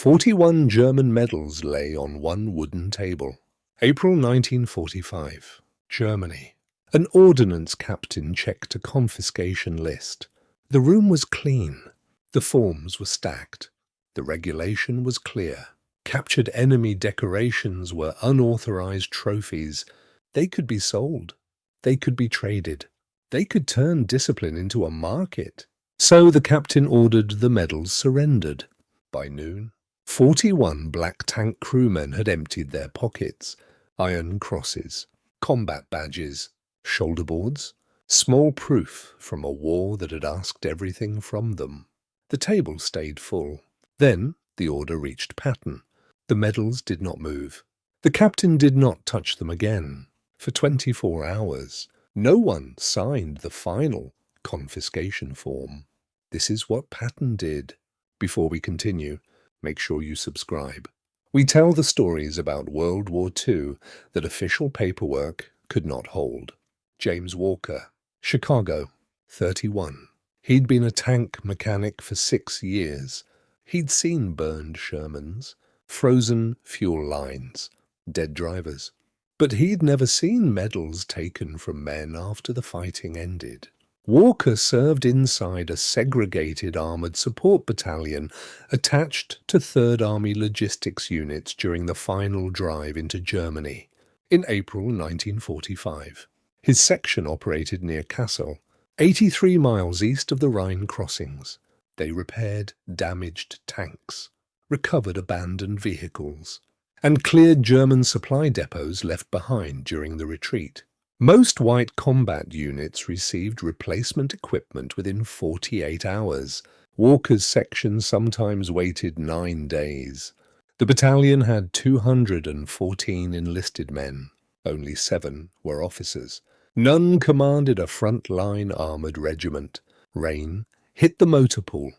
41 German medals lay on one wooden table. April 1945. Germany. An ordnance captain checked a confiscation list. The room was clean. The forms were stacked. The regulation was clear. Captured enemy decorations were unauthorized trophies. They could be sold. They could be traded. They could turn discipline into a market. So the captain ordered the medals surrendered. By noon, 41 black tank crewmen had emptied their pockets. Iron crosses, combat badges, shoulder boards, small proof from a war that had asked everything from them. The table stayed full. Then the order reached Patton. The medals did not move. The captain did not touch them again. For 24 hours, no one signed the final confiscation form. This is what Patton did. Before we continue, make sure you subscribe. We tell the stories about World War II that official paperwork could not hold. James Walker, Chicago, 31. He'd been a tank mechanic for 6 years. He'd seen burned Shermans, frozen fuel lines, dead drivers. But he'd never seen medals taken from men after the fighting ended. Walker served inside a segregated armoured support battalion attached to 3rd Army logistics units during the final drive into Germany in April 1945. His section operated near Kassel, 83 miles east of the Rhine crossings. They repaired damaged tanks, recovered abandoned vehicles, and cleared German supply depots left behind during the retreat. Most white combat units received replacement equipment within 48 hours. Walker's section sometimes waited 9 days. The battalion had 214 enlisted men. Only 7 were officers. None commanded a front-line armoured regiment. Rain hit the motor pool.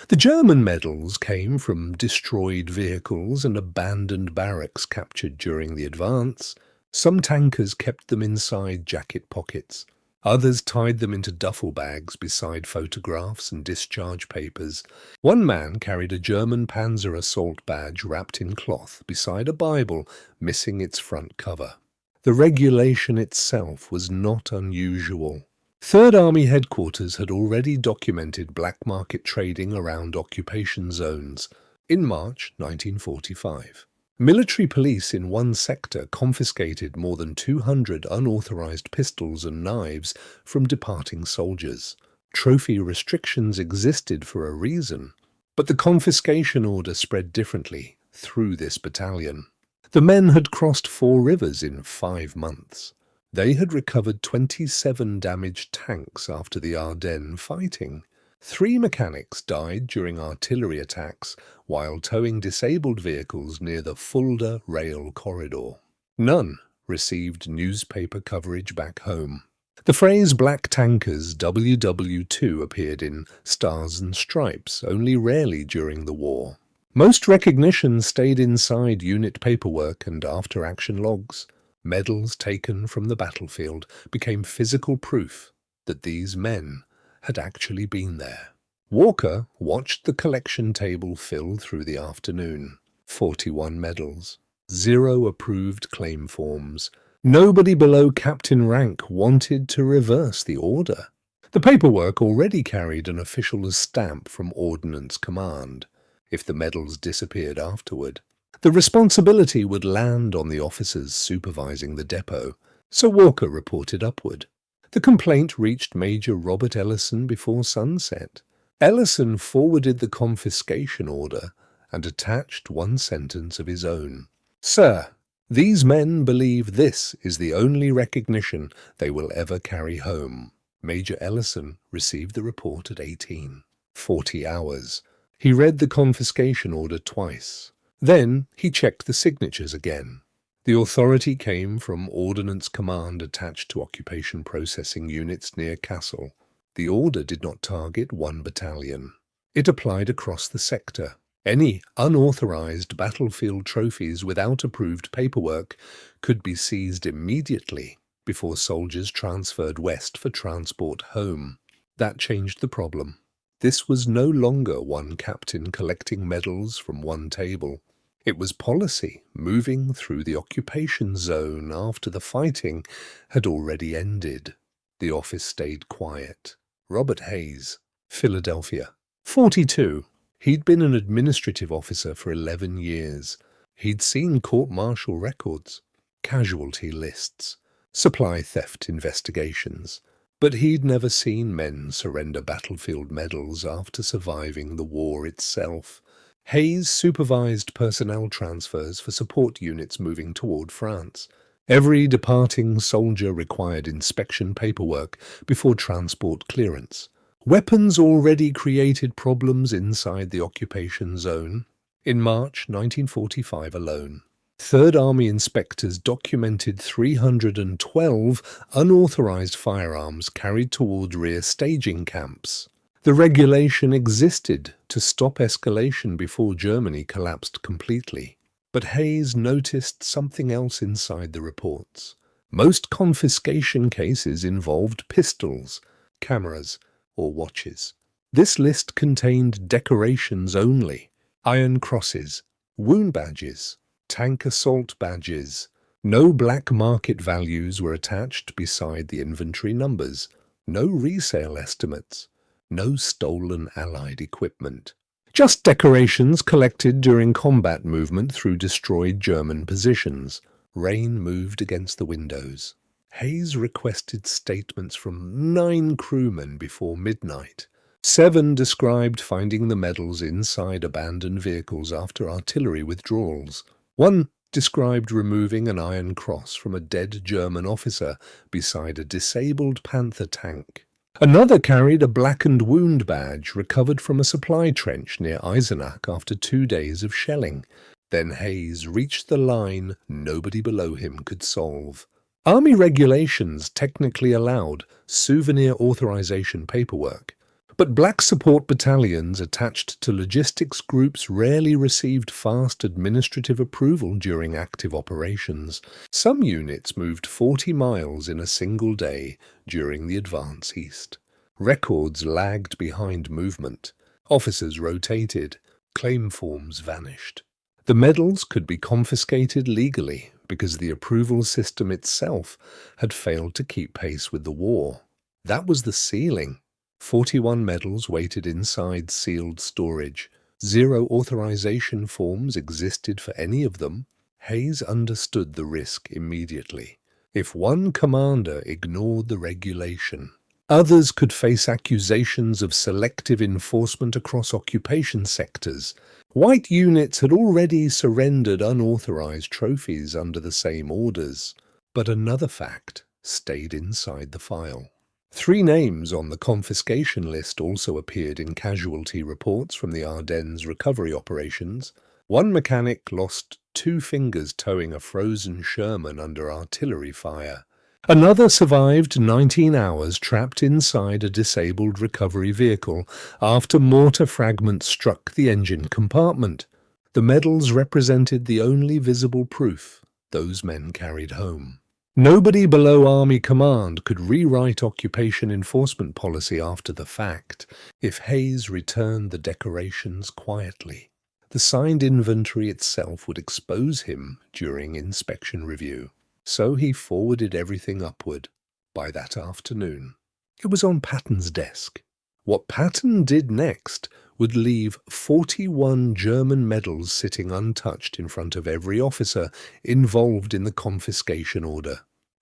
The German medals came from destroyed vehicles and abandoned barracks captured during the advance. Some tankers kept them inside jacket pockets. Others tied them into duffel bags beside photographs and discharge papers. One man carried a German Panzer assault badge wrapped in cloth beside a Bible, missing its front cover. The regulation itself was not unusual. 3rd Army headquarters had already documented black market trading around occupation zones in March 1945. Military police in one sector confiscated more than 200 unauthorized pistols and knives from departing soldiers. Trophy restrictions existed for a reason, but the confiscation order spread differently through this battalion. The men had crossed 4 rivers in 5 months. They had recovered 27 damaged tanks after the Ardennes fighting. 3 mechanics died during artillery attacks while towing disabled vehicles near the Fulda rail corridor. None received newspaper coverage back home. The phrase black tankers WWII appeared in Stars and Stripes only rarely during the war. Most recognition stayed inside unit paperwork and after-action logs. Medals taken from the battlefield became physical proof that these men had actually been there. Walker watched the collection table fill through the afternoon. 41 medals, 0 approved claim forms. Nobody below captain rank wanted to reverse the order. The paperwork already carried an official stamp from Ordnance Command. If the medals disappeared afterward, the responsibility would land on the officers supervising the depot, so Walker reported upward. The complaint reached Major Robert Ellison before sunset. Ellison forwarded the confiscation order and attached one sentence of his own. "Sir, these men believe this is the only recognition they will ever carry home." Major Ellison received the report at 18:40 hours. He read the confiscation order twice. Then he checked the signatures again. The authority came from Ordnance Command attached to occupation processing units near Kassel. The order did not target one battalion. It applied across the sector. Any unauthorized battlefield trophies without approved paperwork could be seized immediately before soldiers transferred west for transport home. That changed the problem. This was no longer one captain collecting medals from one table. It was policy moving through the occupation zone after the fighting had already ended. The office stayed quiet. Robert Hayes, Philadelphia, 42. He'd been an administrative officer for 11 years. He'd seen court-martial records, casualty lists, supply theft investigations, but he'd never seen men surrender battlefield medals after surviving the war itself. Hayes supervised personnel transfers for support units moving toward France. Every departing soldier required inspection paperwork before transport clearance. Weapons already created problems inside the occupation zone. In March 1945 alone, Third Army inspectors documented 312 unauthorized firearms carried toward rear staging camps. The regulation existed to stop escalation before Germany collapsed completely. But Hayes noticed something else inside the reports. Most confiscation cases involved pistols, cameras, or watches. This list contained decorations only: iron crosses, wound badges, tank assault badges. No black market values were attached beside the inventory numbers. No resale estimates. No stolen Allied equipment. Just decorations collected during combat movement through destroyed German positions. Rain moved against the windows. Hayes requested statements from 9 crewmen before midnight. 7 described finding the medals inside abandoned vehicles after artillery withdrawals. 1 described removing an iron cross from a dead German officer beside a disabled Panther tank. Another carried a blackened wound badge recovered from a supply trench near Eisenach after 2 days of shelling. Then Hayes reached the line nobody below him could solve. Army regulations technically allowed souvenir authorization paperwork, but black support battalions attached to logistics groups rarely received fast administrative approval during active operations. Some units moved 40 miles in a single day during the advance east. Records lagged behind movement. Officers rotated. Claim forms vanished. The medals could be confiscated legally because the approval system itself had failed to keep pace with the war. That was the ceiling. 41 medals waited inside sealed storage. 0 authorization forms existed for any of them. Hayes understood the risk immediately. If one commander ignored the regulation, others could face accusations of selective enforcement across occupation sectors. White units had already surrendered unauthorized trophies under the same orders. But another fact stayed inside the file. 3 names on the confiscation list also appeared in casualty reports from the Ardennes recovery operations. 1 mechanic lost 2 fingers towing a frozen Sherman under artillery fire. Another survived 19 hours trapped inside a disabled recovery vehicle after mortar fragments struck the engine compartment. The medals represented the only visible proof those men carried home. Nobody below Army Command could rewrite occupation enforcement policy after the fact if Hayes returned the decorations quietly. The signed inventory itself would expose him during inspection review. So he forwarded everything upward. By that afternoon, it was on Patton's desk. What Patton did next would leave 41 German medals sitting untouched in front of every officer involved in the confiscation order.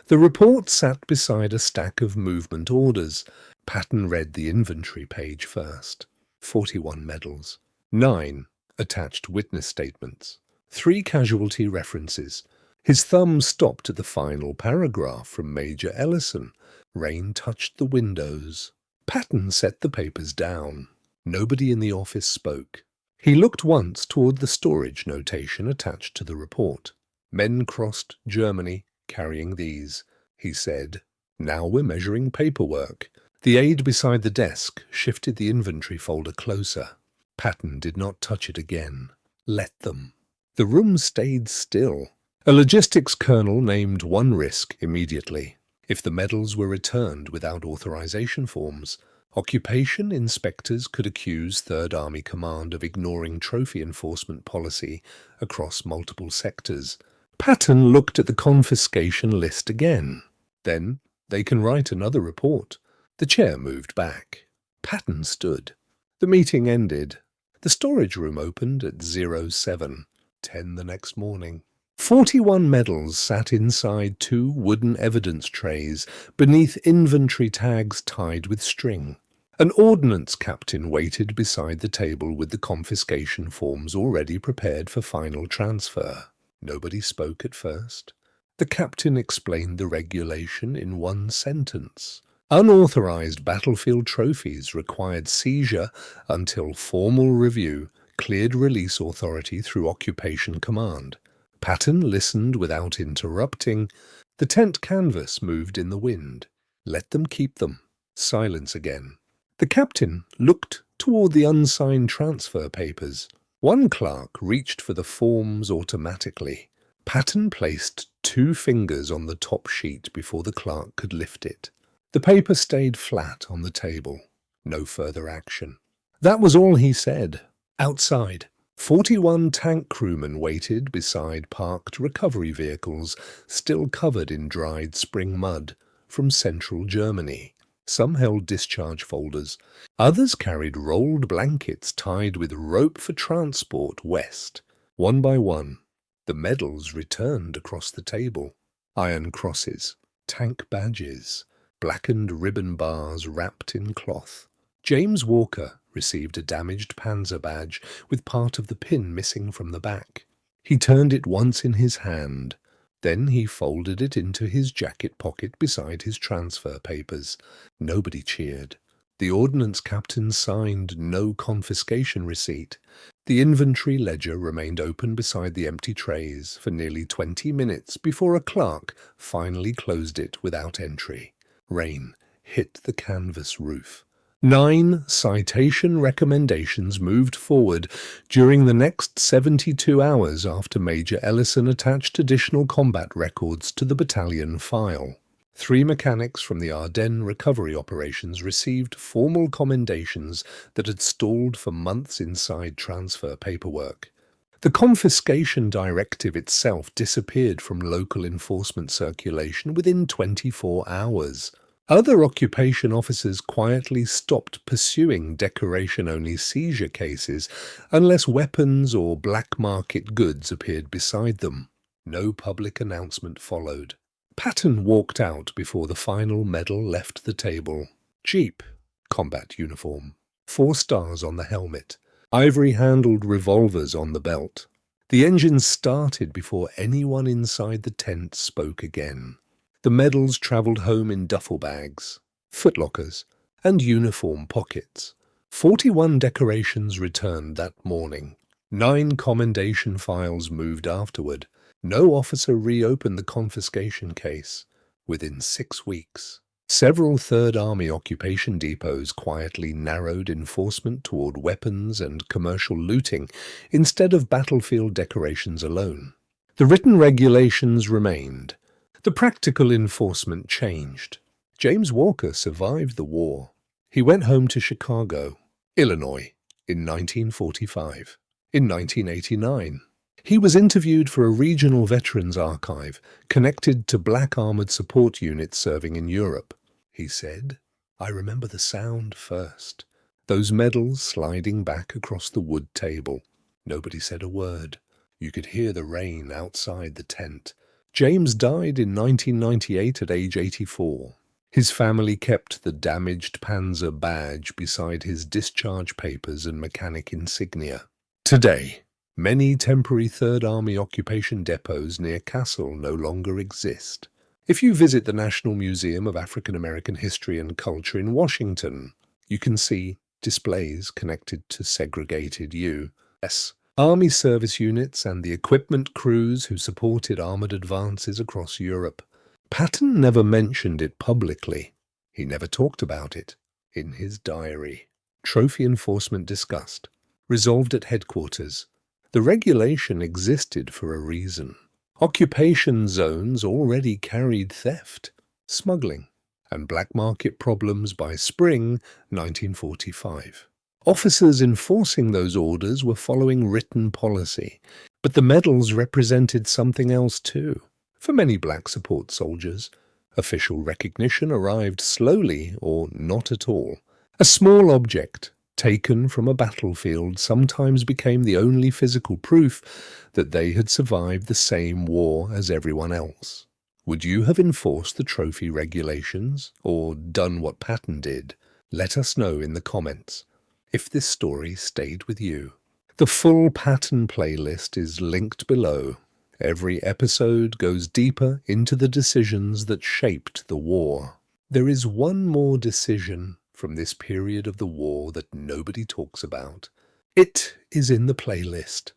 The report sat beside a stack of movement orders. Patton read the inventory page first. 41 medals. 9 attached witness statements. 3 casualty references. His thumb stopped at the final paragraph from Major Ellison. Rain touched the windows. Patton set the papers down. Nobody in the office spoke. He looked once toward the storage notation attached to the report. Men crossed Germany, carrying these. He said, "Now we're measuring paperwork." The aide beside the desk shifted the inventory folder closer. Patton did not touch it again. Let them. The room stayed still. A logistics colonel named one risk immediately. If the medals were returned without authorization forms, Occupation inspectors could accuse Third Army Command of ignoring trophy enforcement policy across multiple sectors. Patton looked at the confiscation list again. Then they can write another report. The chair moved back. Patton stood. The meeting ended. The storage room opened at 07:10 the next morning. 41 medals sat inside 2 wooden evidence trays beneath inventory tags tied with string. An ordnance captain waited beside the table with the confiscation forms already prepared for final transfer. Nobody spoke at first. The captain explained the regulation in one sentence. Unauthorized battlefield trophies required seizure until formal review cleared release authority through occupation command. Patton listened without interrupting. The tent canvas moved in the wind. Let them keep them. Silence again. The captain looked toward the unsigned transfer papers. One clerk reached for the forms automatically. Patton placed 2 fingers on the top sheet before the clerk could lift it. The paper stayed flat on the table. No further action. That was all he said. Outside, 41 tank crewmen waited beside parked recovery vehicles, still covered in dried spring mud, from central Germany. Some held discharge folders. Others carried rolled blankets tied with rope for transport west. One by one, the medals returned across the table. Iron crosses, tank badges, blackened ribbon bars wrapped in cloth. James Walker received a damaged Panzer badge with part of the pin missing from the back. He turned it once in his hand. Then he folded it into his jacket pocket beside his transfer papers. Nobody cheered. The ordnance captain signed no confiscation receipt. The inventory ledger remained open beside the empty trays for nearly 20 minutes before a clerk finally closed it without entry. Rain hit the canvas roof. 9 citation recommendations moved forward during the next 72 hours after Major Ellison attached additional combat records to the battalion file. 3 mechanics from the Ardennes recovery operations received formal commendations that had stalled for months inside transfer paperwork. The confiscation directive itself disappeared from local enforcement circulation within 24 hours. Other occupation officers quietly stopped pursuing decoration-only seizure cases unless weapons or black market goods appeared beside them. No public announcement followed. Patton walked out before the final medal left the table. Jeep, combat uniform, 4 stars on the helmet, ivory-handled revolvers on the belt. The engine started before anyone inside the tent spoke again. The medals travelled home in duffel bags, footlockers, and uniform pockets. 41 decorations returned that morning. 9 commendation files moved afterward. No officer reopened the confiscation case. Within 6 weeks, several Third Army occupation depots quietly narrowed enforcement toward weapons and commercial looting instead of battlefield decorations alone. The written regulations remained. The practical enforcement changed. James Walker survived the war. He went home to Chicago, Illinois, in 1945. In 1989, he was interviewed for a regional veterans archive connected to black armored support units serving in Europe. He said, "I remember the sound first. Those medals sliding back across the wood table. Nobody said a word. You could hear the rain outside the tent." James died in 1998 at age 84. His family kept the damaged Panzer badge beside his discharge papers and mechanic insignia. Today, many temporary Third Army occupation depots near Kassel no longer exist. If you visit the National Museum of African American History and Culture in Washington, you can see displays connected to segregated U.S. Army service units and the equipment crews who supported armored advances across Europe. Patton never mentioned it publicly. He never talked about it in his diary. Trophy enforcement discussed. Resolved at headquarters. The regulation existed for a reason. Occupation zones already carried theft, smuggling, and black market problems by spring 1945. Officers enforcing those orders were following written policy, but the medals represented something else too. For many black support soldiers, official recognition arrived slowly or not at all. A small object taken from a battlefield sometimes became the only physical proof that they had survived the same war as everyone else. Would you have enforced the trophy regulations or done what Patton did? Let us know in the comments if this story stayed with you. The full Patton playlist is linked below. Every episode goes deeper into the decisions that shaped the war. There is one more decision from this period of the war that nobody talks about. It is in the playlist.